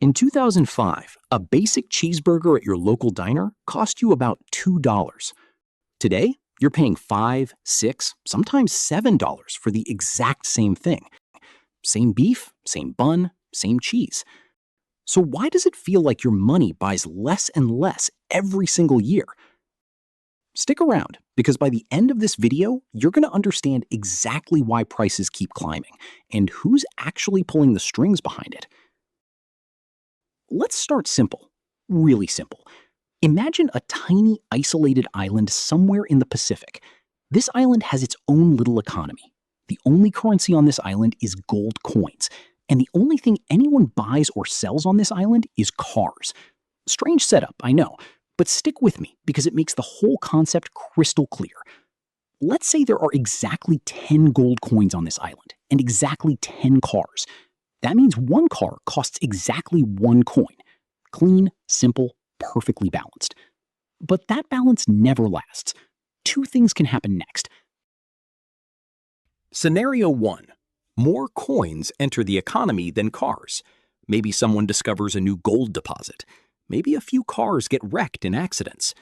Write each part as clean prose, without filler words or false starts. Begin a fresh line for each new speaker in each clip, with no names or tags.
In 2005, a basic cheeseburger at your local diner cost you about $2. Today, you're paying $5, $6, sometimes $7 for the exact same thing. Same beef, same bun, same cheese. So why does it feel like your money buys less and less every single year? Stick around, because by the end of this video, you're going to understand exactly why prices keep climbing and who's actually pulling the strings behind it. Let's start simple, really simple. Imagine a tiny isolated island somewhere in the Pacific. This island has its own little economy. The only currency on this island is gold coins, and the only thing anyone buys or sells on this island is cars. Strange setup, I know, but stick with me because it makes the whole concept crystal clear. Let's say there are exactly 10 gold coins on this island and exactly 10 cars. That means one car costs exactly one coin. Clean, simple, perfectly balanced. But that balance never lasts. Two things can happen next.
Scenario 1. More coins enter the economy than cars. Maybe someone discovers a new gold deposit. Maybe a few cars get wrecked in accidents.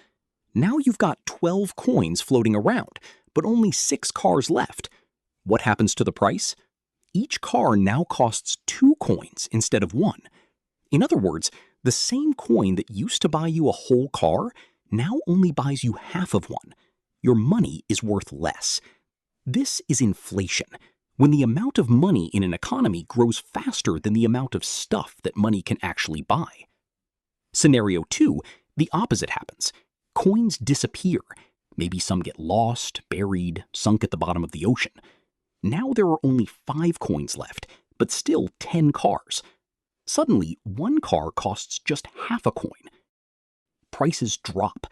Now you've got 12 coins floating around, but only 6 cars left. What happens to the price? Each car now costs 2 coins instead of 1. In other words, the same coin that used to buy you a whole car now only buys you half of one. Your money is worth less. This is inflation, when the amount of money in an economy grows faster than the amount of stuff that money can actually buy. Scenario 2, the opposite happens. Coins disappear. Maybe some get lost, buried, sunk at the bottom of the ocean. Now there are only 5 coins left, but still 10 cars. Suddenly, one car costs just half a coin. Prices drop.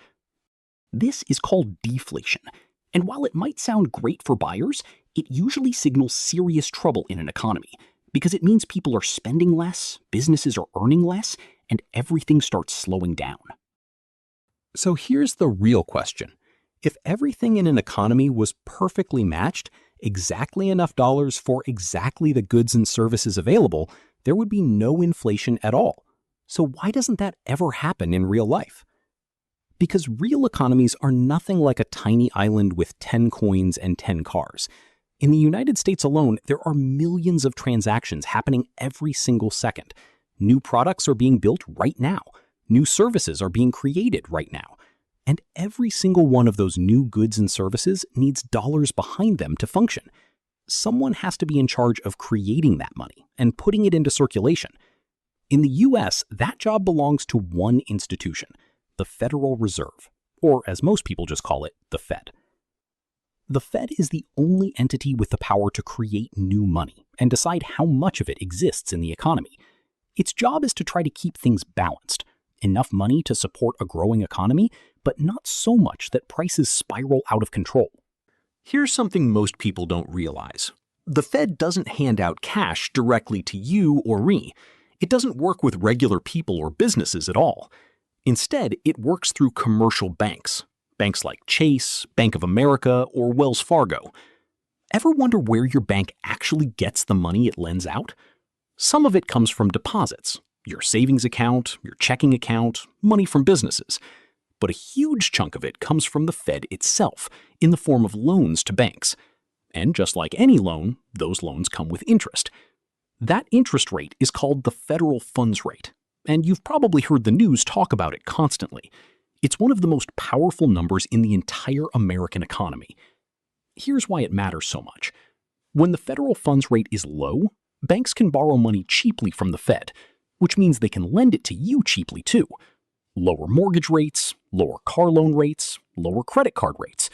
This is called deflation, and while it might sound great for buyers, it usually signals serious trouble in an economy, because it means people are spending less, businesses are earning less, and everything starts slowing down.
So here's the real question. If everything in an economy was perfectly matched, exactly enough dollars for exactly the goods and services available, there would be no inflation at all. So why doesn't that ever happen in real life? Because real economies are nothing like a tiny island with 10 coins and 10 cars. In the United States alone, there are millions of transactions happening every single second. New products are being built right now. New services are being created right now. And every single one of those new goods and services needs dollars behind them to function. Someone has to be in charge of creating that money and putting it into circulation. In the US, that job belongs to one institution, the Federal Reserve, or as most people just call it, the Fed. The Fed is the only entity with the power to create new money and decide how much of it exists in the economy. Its job is to try to keep things balanced, enough money to support a growing economy, but not so much that prices spiral out of control.
Here's something most people don't realize. The Fed doesn't hand out cash directly to you or me. It doesn't work with regular people or businesses at all. Instead, it works through commercial banks. Banks like Chase, Bank of America, or Wells Fargo. Ever wonder where your bank actually gets the money it lends out? Some of it comes from deposits, your savings account, your checking account, money from businesses. But a huge chunk of it comes from the Fed itself, in the form of loans to banks. And just like any loan, those loans come with interest. That interest rate is called the federal funds rate, and you've probably heard the news talk about it constantly. It's one of the most powerful numbers in the entire American economy. Here's why it matters so much. When the federal funds rate is low, banks can borrow money cheaply from the Fed, which means they can lend it to you cheaply too. Lower mortgage rates, lower car loan rates, lower credit card rates.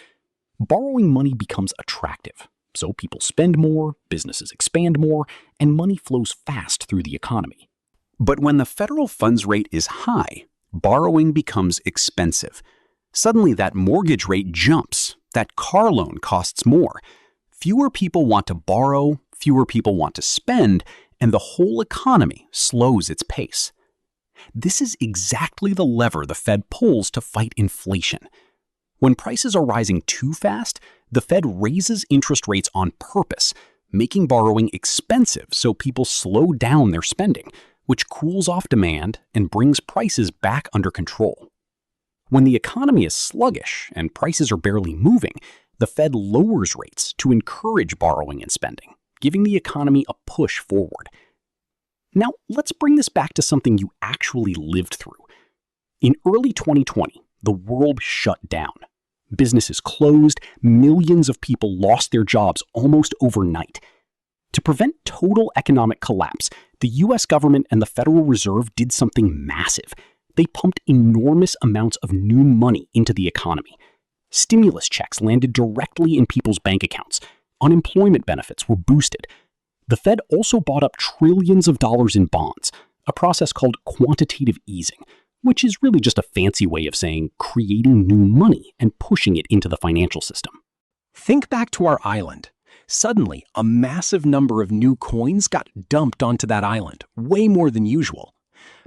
Borrowing money becomes attractive, so people spend more, businesses expand more, and money flows fast through the economy.
But when the federal funds rate is high, borrowing becomes expensive. Suddenly that mortgage rate jumps, that car loan costs more. Fewer people want to borrow, fewer people want to spend, and the whole economy slows its pace. This is exactly the lever the Fed pulls to fight inflation. When prices are rising too fast, the Fed raises interest rates on purpose, making borrowing expensive so people slow down their spending, which cools off demand and brings prices back under control. When the economy is sluggish and prices are barely moving, the Fed lowers rates to encourage borrowing and spending, giving the economy a push forward. Now, let's bring this back to something you actually lived through. In early 2020, the world shut down. Businesses closed, millions of people lost their jobs almost overnight. To prevent total economic collapse, the US government and the Federal Reserve did something massive. They pumped enormous amounts of new money into the economy. Stimulus checks landed directly in people's bank accounts. Unemployment benefits were boosted. The Fed also bought up trillions of dollars in bonds, a process called quantitative easing, which is really just a fancy way of saying creating new money and pushing it into the financial system.
Think back to our island. Suddenly, a massive number of new coins got dumped onto that island, way more than usual.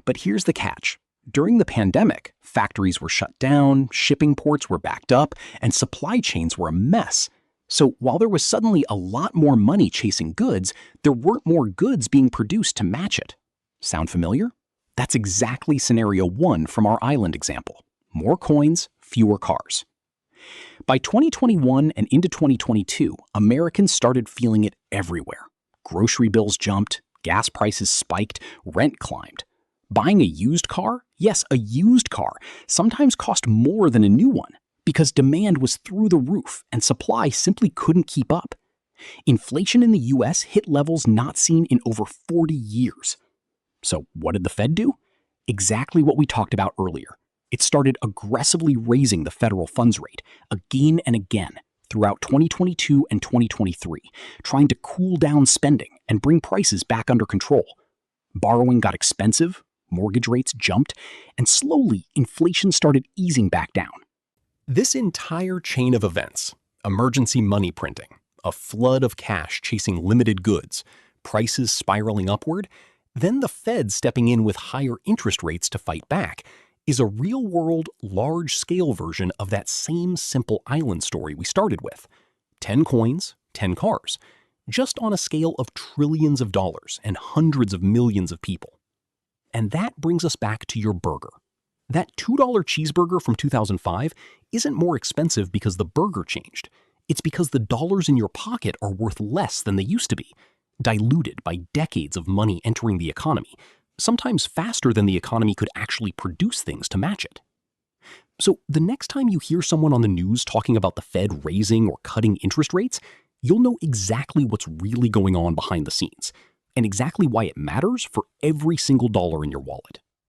But here's the catch. During the pandemic, factories were shut down, shipping ports were backed up, and supply chains were a mess. So while there was suddenly a lot more money chasing goods, there weren't more goods being produced to match it. Sound familiar? That's exactly scenario 1 from our island example. More coins, fewer cars. By 2021 and into 2022, Americans started feeling it everywhere. Grocery bills jumped, gas prices spiked, rent climbed. Buying a used car? Yes, a used car sometimes cost more than a new one because demand was through the roof and supply simply couldn't keep up. Inflation in the US hit levels not seen in over 40 years. So what did the Fed do? Exactly what we talked about earlier. It started aggressively raising the federal funds rate again and again throughout 2022 and 2023, trying to cool down spending and bring prices back under control. Borrowing got expensive, mortgage rates jumped, and slowly inflation started easing back down.
This entire chain of events, emergency money printing, a flood of cash chasing limited goods, prices spiraling upward, then the Fed stepping in with higher interest rates to fight back, is a real-world, large-scale version of that same simple island story we started with. 10 coins, 10 cars, just on a scale of trillions of dollars and hundreds of millions of people. And that brings us back to your burger. That $2 cheeseburger from 2005 isn't more expensive because the burger changed. It's because the dollars in your pocket are worth less than they used to be, diluted by decades of money entering the economy, sometimes faster than the economy could actually produce things to match it. So the next time you hear someone on the news talking about the Fed raising or cutting interest rates, you'll know exactly what's really going on behind the scenes, and exactly why it matters for every single dollar in your wallet.